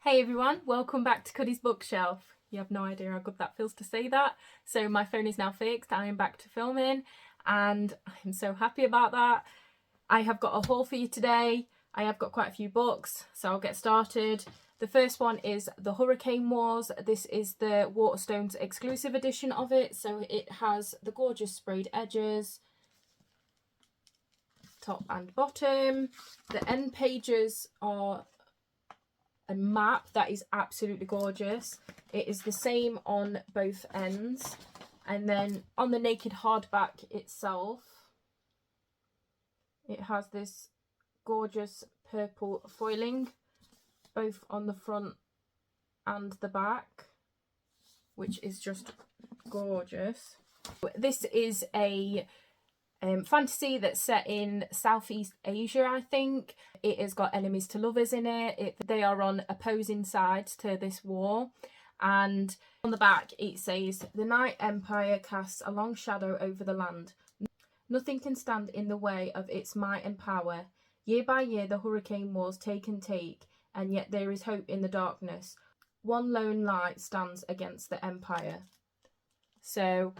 Hey everyone, welcome back to Cuddy's bookshelf. You have no idea how good that feels to say that. So my phone is now fixed, I am back to filming and I'm so happy about that. I have got a haul for you today. I have got quite a few books, so I'll get started. The first one is The Hurricane Wars. This is the Waterstones exclusive edition of it. So it has the gorgeous sprayed edges, top and bottom. The end pages are a map that is absolutely gorgeous. It is the same on both ends, and then on the naked hardback itself it has this gorgeous purple foiling both on the front and the back, which is just gorgeous. This is a fantasy that's set in Southeast Asia, I think. It has got enemies to lovers in it. They are on opposing sides to this war. And on the back it says, "The Night Empire casts a long shadow over the land. Nothing can stand in the way of its might and power. Year by year the hurricane wars take and take, and yet there is hope in the darkness. One lone light stands against the empire." So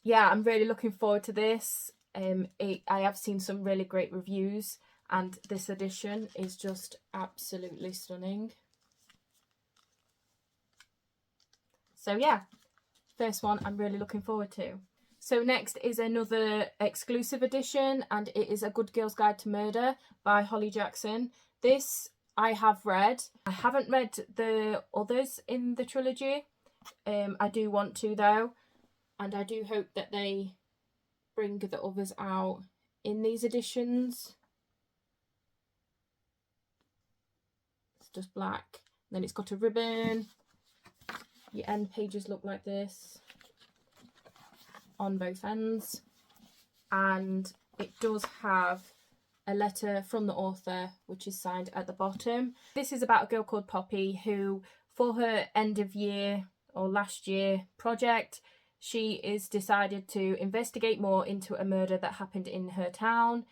yeah, I'm really looking forward to this. I have seen some really great reviews, and this edition is just absolutely stunning. So yeah, first one I'm really looking forward to. So next is another exclusive edition, and it is A Good Girl's Guide to Murder by Holly Jackson. This I have read. I haven't read the others in the trilogy. I do want to though. And I do hope that they bring the others out in these editions. It's just black. Then it's got a ribbon. Your end pages look like this on both ends. And it does have a letter from the author, which is signed at the bottom. This is about a girl called Poppy who, for her end of year or last year project, she is decided to investigate more into a murder that happened in her town.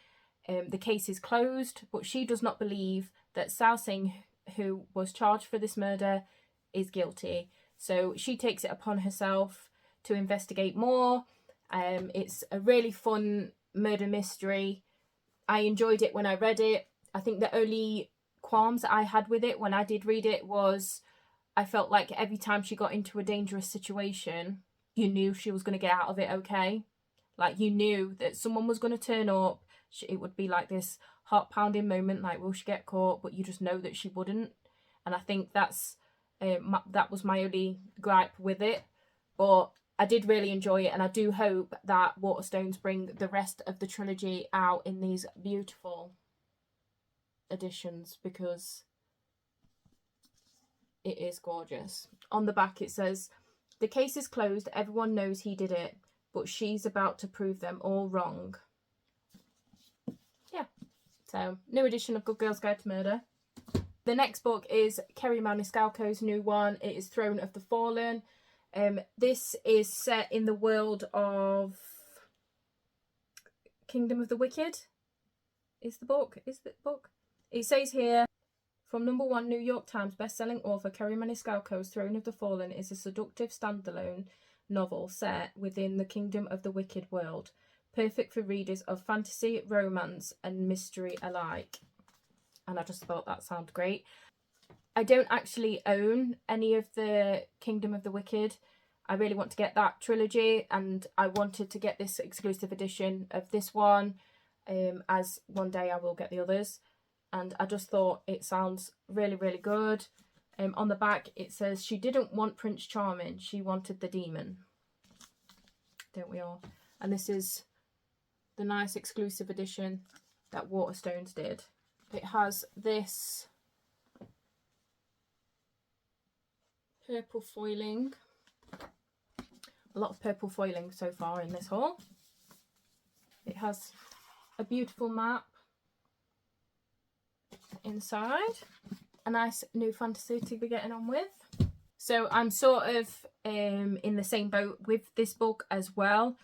The case is closed, but she does not believe that Sao Singh, who was charged for this murder, is guilty. So she takes it upon herself to investigate more. It's a really fun murder mystery. I enjoyed it when I read it. I think the only qualms I had with it when I did read it was I felt like every time she got into a dangerous situation, you knew she was going to get out of it okay. Like, you knew that someone was going to turn up. It would be like this heart-pounding moment, like, will she get caught? But you just know that she wouldn't. And I think that was my only gripe with it. But I did really enjoy it, and I do hope that Waterstones bring the rest of the trilogy out in these beautiful editions, because it is gorgeous. On the back it says, "The case is closed, everyone knows he did it, but she's about to prove them all wrong." Yeah, so new edition of Good Girl's Guide to Murder. The next book is Kerry Maniscalco's new one. It is Throne of the Fallen. This is set in the world of Kingdom of the Wicked. Is the book? It says here, from #1 New York Times bestselling author Kerry Maniscalco's Throne of the Fallen is a seductive standalone novel set within the Kingdom of the Wicked world, perfect for readers of fantasy, romance and mystery alike. And I just thought that sounded great. I don't actually own any of the Kingdom of the Wicked. I really want to get that trilogy, and I wanted to get this exclusive edition of this one, as one day I will get the others. And I just thought it sounds really, really good. On the back it says, "She didn't want Prince Charming, she wanted the demon." Don't we all? And this is the nice exclusive edition that Waterstones did. It has this purple foiling. A lot of purple foiling so far in this haul. It has a beautiful map inside. A nice new fantasy to be getting on with. So I'm sort of in the same boat with this book as well.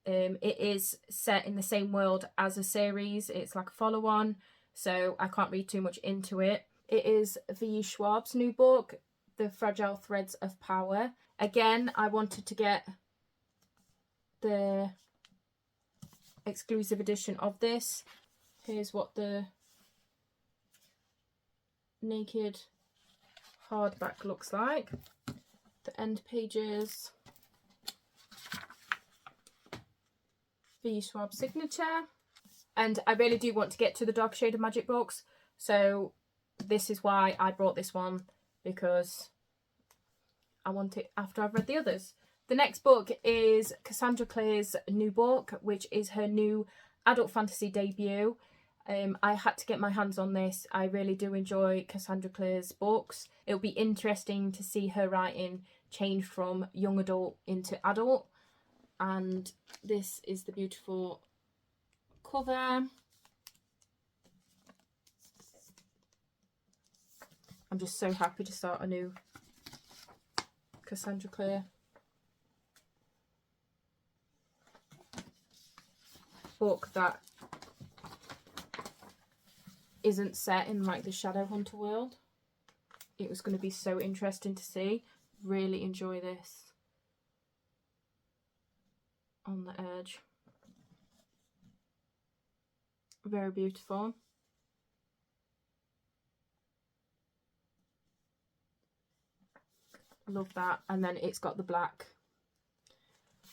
It is set in the same world as a series. It's like a follow-on, so I can't read too much into it. It is V. Schwab's new book, The Fragile Threads of Power. Again, I wanted to get the exclusive edition of this. Here's what the naked hardback looks like. The end pages. V. Schwab signature. And I really do want to get to the Dark Shade of Magic books, so this is why I brought this one, because I want it after I've read the others. The next book is Cassandra Clare's new book, which is her new adult fantasy debut. I had to get my hands on this. I really do enjoy Cassandra Clare's books. It'll be interesting to see her writing change from young adult into adult. And this is the beautiful cover. I'm just so happy to start a new Cassandra Clare book that isn't set in like the Shadowhunter world. It was going to be so interesting to see. Really enjoy this. On the edge. Very beautiful. Love that. And then it's got the black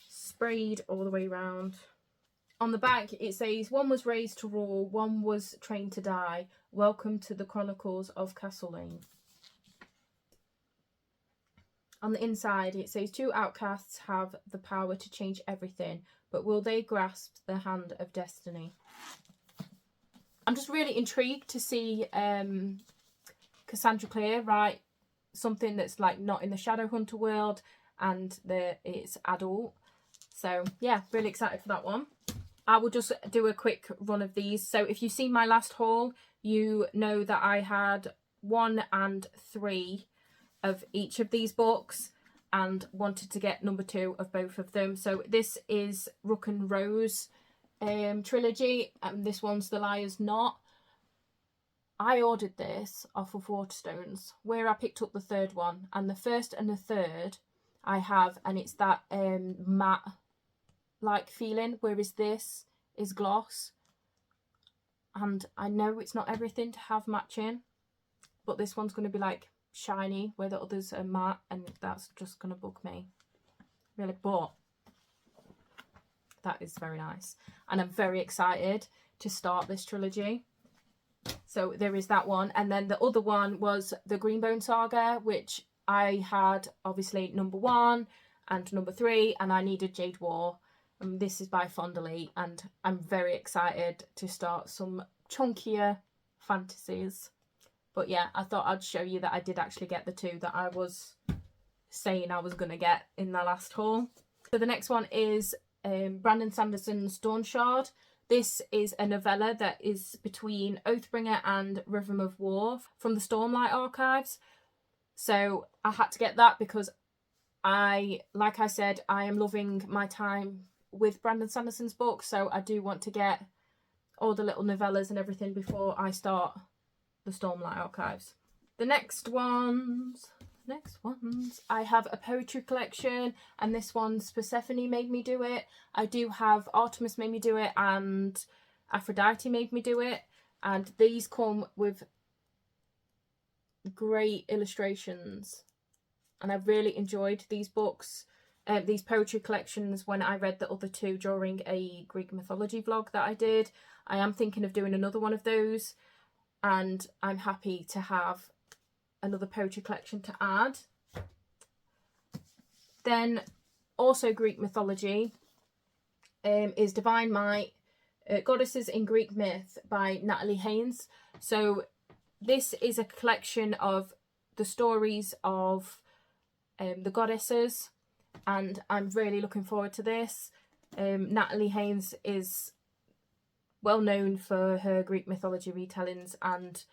sprayed all the way around. On the back it says, "One was raised to rule, one was trained to die. Welcome to the Chronicles of Castle Lane." On the inside it says, "Two outcasts have the power to change everything, but will they grasp the hand of destiny?" I'm just really intrigued to see Cassandra Clare write something that's like not in the Shadowhunter world and it's adult. So yeah, really excited for that one. I will just do a quick run of these. So if you've seen my last haul, you know that I had 1 and 3 of each of these books and wanted to get number 2 of both of them. So this is Rook and Rose trilogy, and this one's The Liar's Knot. I ordered this off of Waterstones, where I picked up the third one, and the first and the third I have, and it's that matte like feeling, whereas this is gloss. And I know it's not everything to have matching, but this one's going to be like shiny where the others are matte, and that's just going to bug me really. But that is very nice, and I'm very excited to start this trilogy. So there is that one, and then the other one was the Greenbone Saga, which I had obviously number 1 and number 3, and I needed Jade War. And this is by Fond du Lac, and I'm very excited to start some chunkier fantasies. But yeah, I thought I'd show you that I did actually get the 2 that I was saying I was going to get in the last haul. So the next one is Brandon Sanderson's Dawn Shard. This is a novella that is between Oathbringer and Rhythm of War from the Stormlight archives. So I had to get that because like I said, I am loving my time with Brandon Sanderson's books. So I do want to get all the little novellas and everything before I start the Stormlight archives. The next ones, I have a poetry collection, and this one's Persephone made me do it. I do have Artemis made me do it, and Aphrodite made me do it, and these come with great illustrations, and I really enjoyed these books, these poetry collections, when I read the other 2 during a Greek mythology vlog that I did. I am thinking of doing another one of those, and I'm happy to have another poetry collection to add. Then also Greek mythology is Divine Might, Goddesses in Greek Myth by Natalie Haynes. So this is a collection of the stories of the goddesses, and I'm really looking forward to this. Natalie Haynes is well known for her Greek mythology retellings, and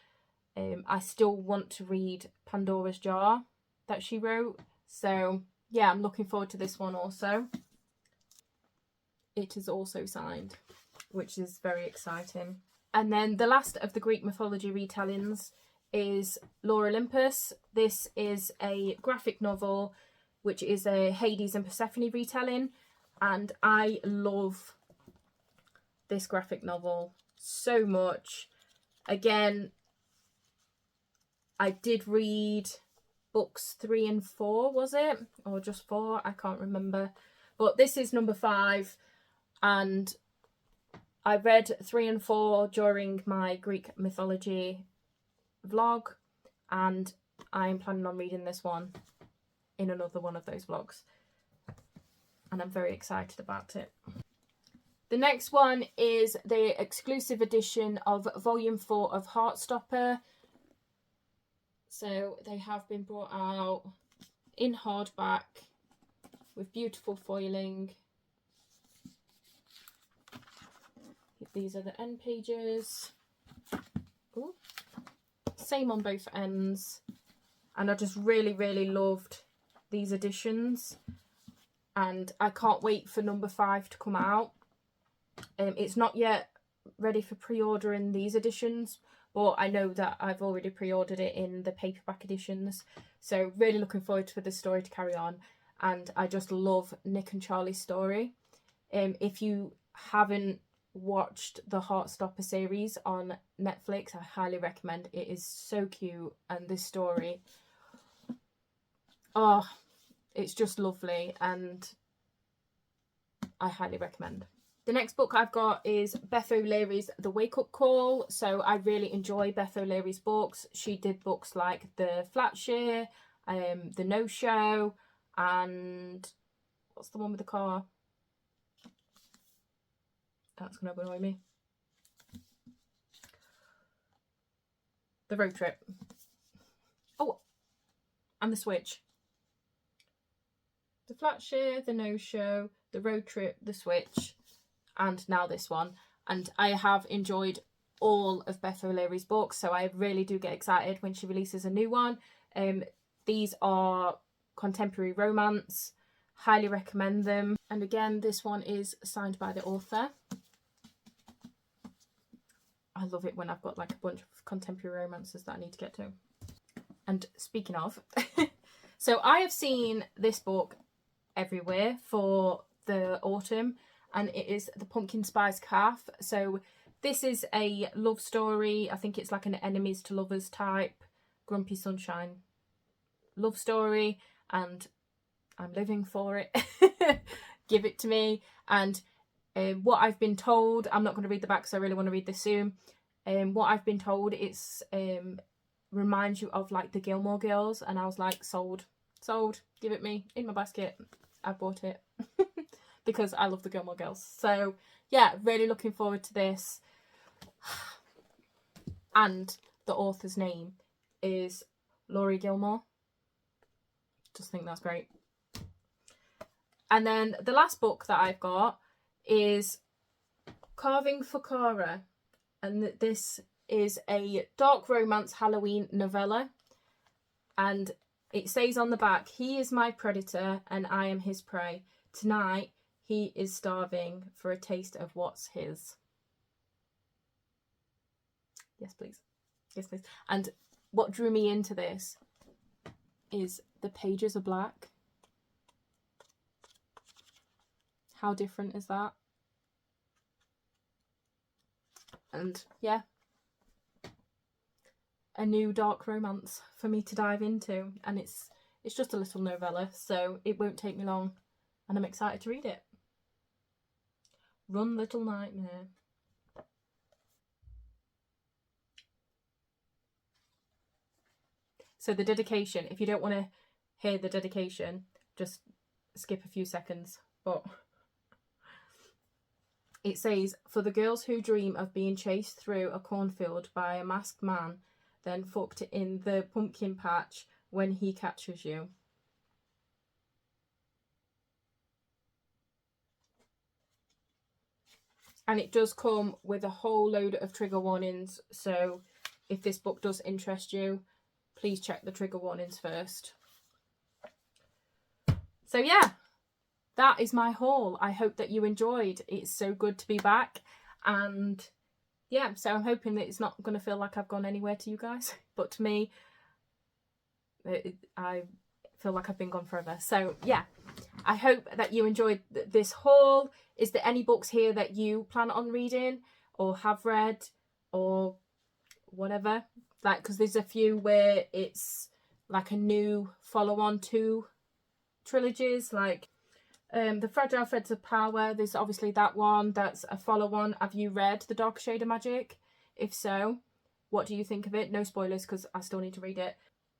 I still want to read Pandora's Jar that she wrote. So yeah, I'm looking forward to this one also. It is also signed, which is very exciting. And then the last of the Greek mythology retellings is Lore Olympus. This is a graphic novel, which is a Hades and Persephone retelling. And I love this graphic novel so much. Again, I did read books 3 and 4, was it? Or just 4? I can't remember. But this is number 5. And I read 3 and 4 during my Greek mythology vlog. And I'm planning on reading this one in another one of those vlogs. And I'm very excited about it. The next one is the exclusive edition of Volume 4 of Heartstopper. So they have been brought out in hardback with beautiful foiling. These are the end pages. Ooh. Same on both ends. And I just really, really loved these editions. And I can't wait for number 5 to come out. It's not yet ready for pre-order in these editions, but I know that I've already pre-ordered it in the paperback editions. So really looking forward for the story to carry on. And I just love Nick and Charlie's story. If you haven't watched the Heartstopper series on Netflix, I highly recommend. It is so cute, and this story, oh, it's just lovely, and I highly recommend. The next book I've got is Beth O'Leary's The Wake Up Call. So I really enjoy Beth O'Leary's books. She did books like The Flat Shear, The No Show, and what's the one with the car? That's going to annoy me. The Road Trip. Oh, and The Switch. The Flat Shear, The No Show, The Road Trip, The Switch, and now this one. And I have enjoyed all of Beth O'Leary's books, so I really do get excited when she releases a new one. These are contemporary romance. Highly recommend them. And again, this one is signed by the author. I love it when I've got like a bunch of contemporary romances that I need to get to. And speaking of, so I have seen this book everywhere for the autumn, and it is The Pumpkin Spice Calf. So this is a love story. I think it's like an enemies to lovers type Grumpy Sunshine love story, and I'm living for it. Give it to me. And what I've been told, I'm not going to read the back because I really want to read this soon. What I've been told, it's reminds you of like the Gilmore Girls, and I was like, sold, give it me, in my basket. I bought it because I love the Gilmore Girls. So yeah, really looking forward to this. And the author's name is Laurie Gilmore. Just think that's great. And then the last book that I've got is Carving for Cara, and this is a dark romance Halloween novella. And it says on the back, he is my predator and I am his prey. Tonight, he is starving for a taste of what's his. Yes, please. Yes, please. And what drew me into this is the pages are black. How different is that? And yeah, a new dark romance for me to dive into, and it's just a little novella, so it won't take me long, and I'm excited to read it. Run Little Nightmare. So the dedication, if you don't want to hear the dedication, just skip a few seconds. But it says, for the girls who dream of being chased through a cornfield by a masked man, then fucked in the pumpkin patch when he catches you. And it does come with a whole load of trigger warnings, so if this book does interest you, please check the trigger warnings first. So yeah, that is my haul. I hope that you enjoyed. It's so good to be back, and yeah, so I'm hoping that it's not going to feel like I've gone anywhere to you guys, but to me, I feel like I've been gone forever. So yeah, I hope that you enjoyed this haul. Is there any books here that you plan on reading or have read or whatever? Like, because there's a few where it's like a new follow-on to trilogies, like The Fragile Threads of Power. There's obviously that one that's a follow-on. Have you read The Dark Shade of Magic? If so, what do you think of it? No spoilers, because I still need to read it.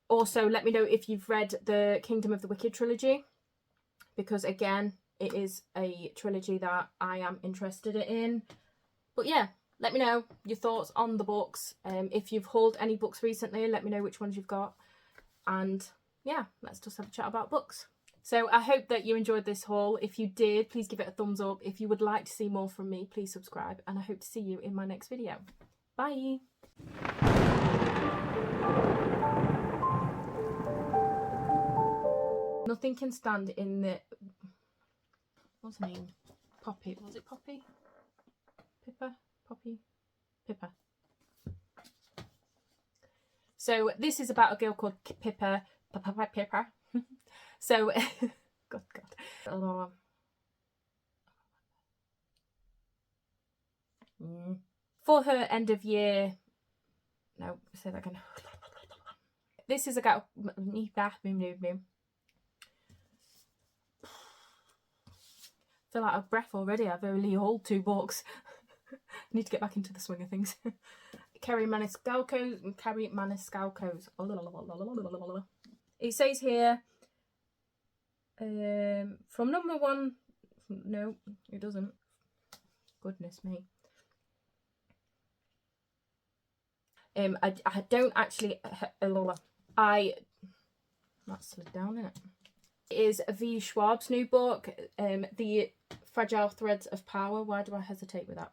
Also, let me know if you've read the Kingdom of the Wicked trilogy, because again, it is a trilogy that I am interested in. But yeah, let me know your thoughts on the books. If you've hauled any books recently, let me know which ones you've got. And yeah, let's just have a chat about books. So I hope that you enjoyed this haul. If you did, please give it a thumbs up. If you would like to see more from me, please subscribe. And I hope to see you in my next video. Bye! Nothing can stand in the... What's her name? Poppy. Was it Poppy? Pippa? Poppy? Pippa. So this is about a girl called Pippa. Pippa. So, God. For her end of year... No, say that again. This is a girl... I feel out of breath already. I've only hauled 2 books. I need to get back into the swing of things. Kerry Maniscalco's. It says here, from number 1. No, it doesn't. Goodness me. I don't actually. That slid down, innit? It is V. Schwab's new book, The Fragile Threads of Power. Why do I hesitate with that?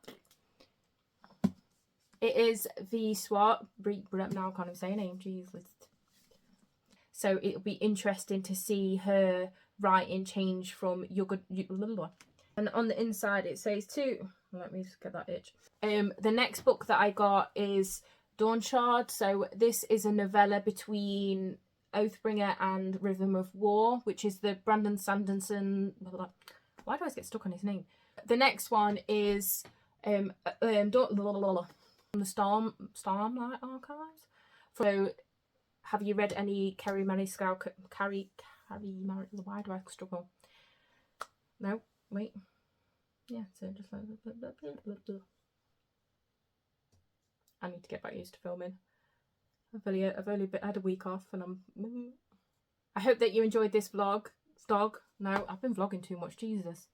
It is V. Schwab. Now I can't even say her name. Jesus. So it'll be interesting to see her writing change from and on the inside it says too. Let me just get that itch. The next book that I got is Dawnshard. So this is a novella between Oathbringer and Rhythm of War, which is the Brandon Sanderson. Why do I always get stuck on his name? The next one is from the Stormlight Archives. So, have you read any Kerry Maniscalco? Why do I struggle? No, wait. Yeah, so just like I need to get back used to filming. I've only had a week off, and I hope that you enjoyed this vlog. No, I've been vlogging too much. Jesus.